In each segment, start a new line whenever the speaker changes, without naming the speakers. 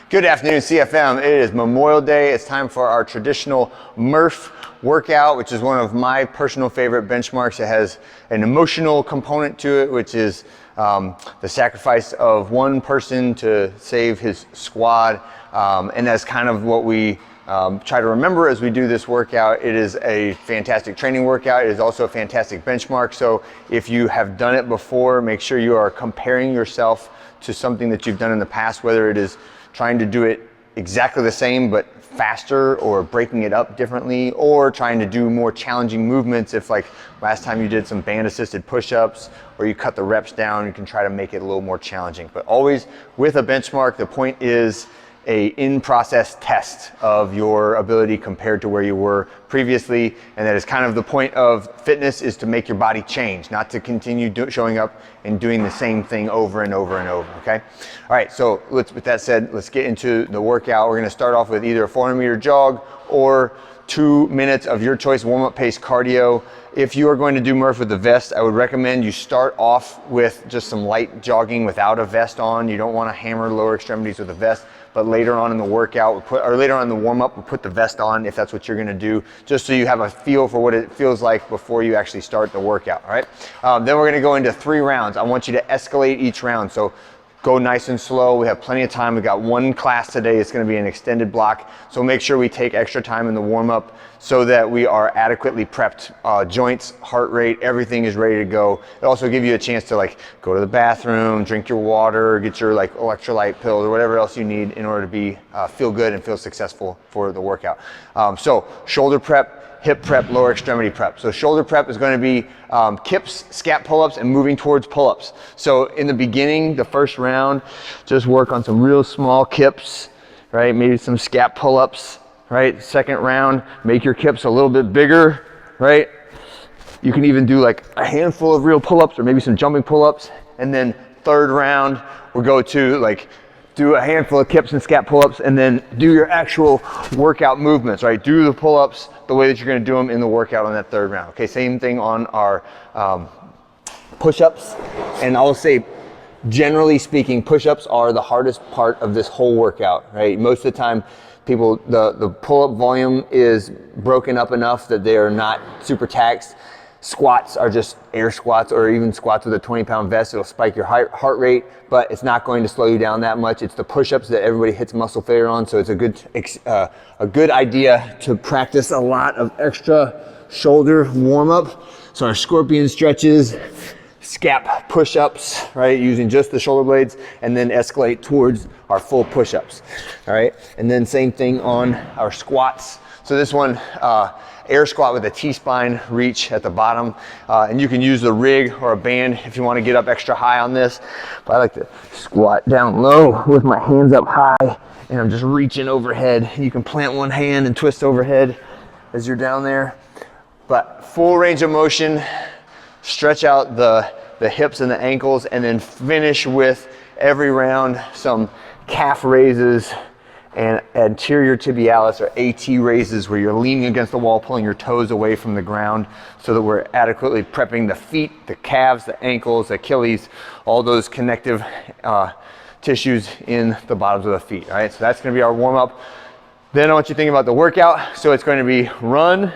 Good afternoon, CFM. It is Memorial Day. It's time for our traditional Murph workout, which is one of my personal favorite benchmarks. It has an emotional component to it, which is the sacrifice of one person to save his squad. And that's kind of what we try to remember as we do this workout. It is a fantastic training workout. It is also a fantastic benchmark. So if you have done it before, make sure you are comparing yourself to something that you've done in the past, whether it is trying to do it exactly the same but faster, or breaking it up differently, or trying to do more challenging movements. If like last time you did some band assisted push-ups or you cut the reps down, you can try to make it a little more challenging. But always with a benchmark, the point is a in-process test of your ability compared to where you were previously. And that is kind of the point of fitness, is to make your body change, not to continue showing up and doing the same thing over and over and over, okay? All right, so with that said, let's get into the workout. We're gonna start off with either a 400-meter jog or 2 minutes of your choice warm-up pace cardio. If you are going to do Murph with the vest, I would recommend you start off with just some light jogging without a vest on. You don't wanna hammer lower extremities with a vest. But later on in the workout, later on in the warm-up, we'll put the vest on if that's what you're gonna do, just so you have a feel for what it feels like before you actually start the workout, all right? Then we're gonna go into 3 rounds. I want you to escalate each round. So go nice and slow. We have plenty of time. We got 1 class today. It's gonna be an extended block. So make sure we take extra time in the warm-up so that we are adequately prepped. Joints, heart rate, everything is ready to go. It also gives you a chance to like go to the bathroom, drink your water, get your like electrolyte pills or whatever else you need in order to be feel good and feel successful for the workout. So shoulder prep, hip prep, lower extremity prep. So shoulder prep is going to be kips, scat pull-ups, and moving towards pull-ups. So in the beginning, the first round, just work on some real small kips, right? Maybe some scat pull-ups, right? Second round, make your kips a little bit bigger, right? You can even do like a handful of real pull-ups or maybe some jumping pull-ups. And then third round, we'll go to like do a handful of kips and scat pull-ups, and then do your actual workout movements, right? Do the pull-ups the way that you're gonna do them in the workout on that third round. Okay, same thing on our push-ups. And I'll say, generally speaking, push-ups are the hardest part of this whole workout, right? Most of the time, people, the pull-up volume is broken up enough that they are not super taxed. Squats are just air squats, or even squats with a 20-pound vest. It'll spike your heart rate, but it's not going to slow you down that much. It's the push-ups that everybody hits muscle failure on, so it's a good idea to practice a lot of extra shoulder warm-up. So our scorpion stretches, scap push-ups, right, using just the shoulder blades, and then escalate towards our full push-ups, all right? And then same thing on our squats. So this one, air squat with a T-spine reach at the bottom. And you can use the rig or a band if you want to get up extra high on this. But I like to squat down low with my hands up high, and I'm just reaching overhead. You can plant one hand and twist overhead as you're down there. But full range of motion, stretch out the hips and the ankles, and then finish with every round some calf raises and anterior tibialis, or AT raises, where you're leaning against the wall, pulling your toes away from the ground, so that we're adequately prepping the feet, the calves, the ankles, the Achilles, all those connective tissues in the bottoms of the feet, all right? So that's gonna be our warm-up. Then I want you to think about the workout. So it's going to be run,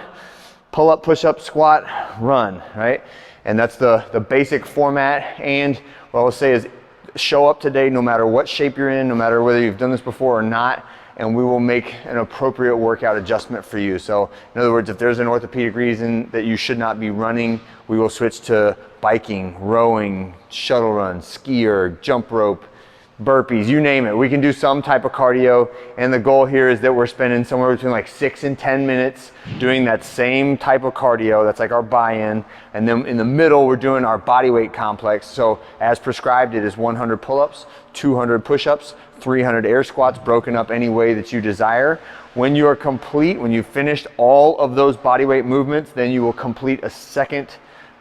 pull up, push up, squat, run, right? And that's the basic format. And what I will say is, show up today no matter what shape you're in, no matter whether you've done this before or not, and we will make an appropriate workout adjustment for you. So in other words, if there's an orthopedic reason that you should not be running, we will switch to biking, rowing, shuttle run, skier, jump rope, burpees, you name it. We can do some type of cardio, and the goal here is that we're spending somewhere between like 6 and 10 minutes doing that same type of cardio. That's like our buy-in. And then in the middle, we're doing our body weight complex. So as prescribed, it is 100 pull-ups, 200 push-ups, 300 air squats, broken up any way that you desire. When you are complete, when you've finished all of those body weight movements, then you will complete a second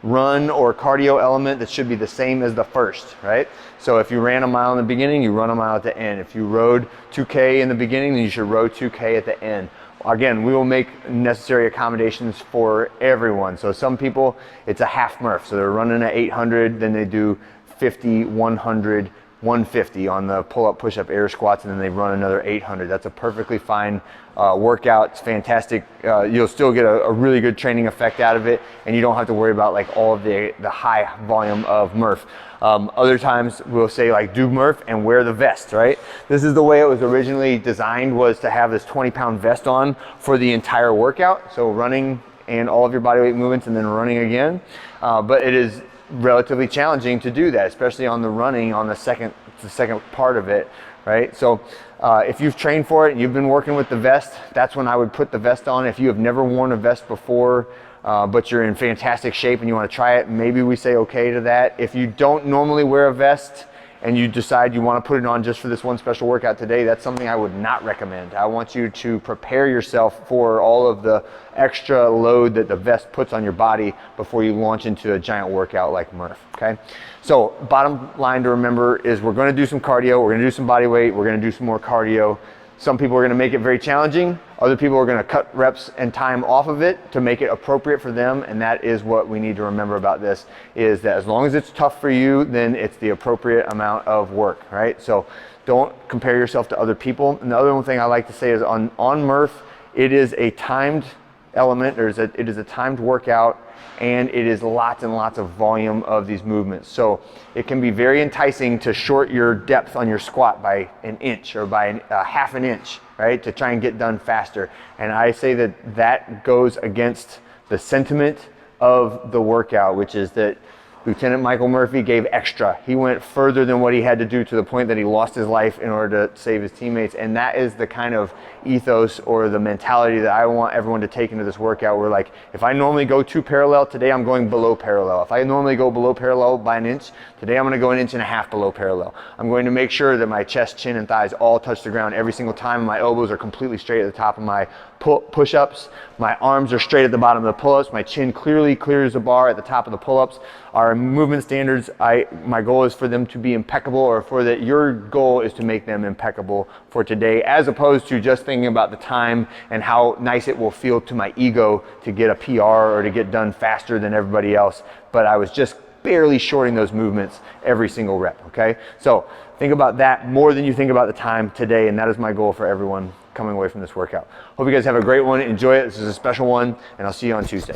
run or cardio element that should be the same as the first, right? So if you ran a mile in the beginning, you run a mile at the end. If you rode 2K in the beginning, then you should row 2K at the end. Again, we will make necessary accommodations for everyone. So some people, it's a half Murph. So they're running at 800, then they do 50, 100, 150 on the pull-up, push-up, air squats, and then they run another 800. That's a perfectly fine workout. It's fantastic. You'll still get a really good training effect out of it, and you don't have to worry about like all of the high volume of Murph. Other times we'll say like do Murph and wear the vest, right? This is the way it was originally designed, was to have this 20-pound vest on for the entire workout. So running and all of your bodyweight movements and then running again. But it is relatively challenging to do that, especially on the running on the second part of it, right? So if you've trained for it and you've been working with the vest, that's when I would put the vest on. If you have never worn a vest before, but you're in fantastic shape and you want to try it, maybe we say okay to that. If you don't normally wear a vest and you decide you want to put it on just for this one special workout today, that's something I would not recommend. I want you to prepare yourself for all of the extra load that the vest puts on your body before you launch into a giant workout like Murph, okay? So bottom line to remember is we're gonna do some cardio, we're gonna do some body weight, we're gonna do some more cardio. Some people are gonna make it very challenging. Other people are gonna cut reps and time off of it to make it appropriate for them. And that is what we need to remember about this, is that as long as it's tough for you, then it's the appropriate amount of work, right? So don't compare yourself to other people. And the other one thing I like to say is on Murph, it is a timed element, it is a timed workout, and it is lots and lots of volume of these movements. So it can be very enticing to short your depth on your squat by an inch or by half an inch, right? To try and get done faster. And I say that that goes against the sentiment of the workout, which is that Lieutenant Michael Murphy gave extra. He went further than what he had to do, to the point that he lost his life in order to save his teammates. And that is the kind of ethos or the mentality that I want everyone to take into this workout. Where like, if I normally go 2 parallel, today I'm going below parallel. If I normally go below parallel by an inch, today I'm gonna go 1.5 inches below parallel. I'm going to make sure that my chest, chin, and thighs all touch the ground every single time. My elbows are completely straight at the top of my push-ups. My arms are straight at the bottom of the pull-ups. My chin clearly clears the bar at the top of the pull-ups. Our movement standards, my goal is for them to be impeccable, or for that your goal is to make them impeccable for today, as opposed to just thinking about the time and how nice it will feel to my ego to get a PR or to get done faster than everybody else. But I was just barely shorting those movements every single rep, okay? So think about that more than you think about the time today, and that is my goal for everyone coming away from this workout. Hope you guys have a great one. Enjoy it. This is a special one, and I'll see you on Tuesday.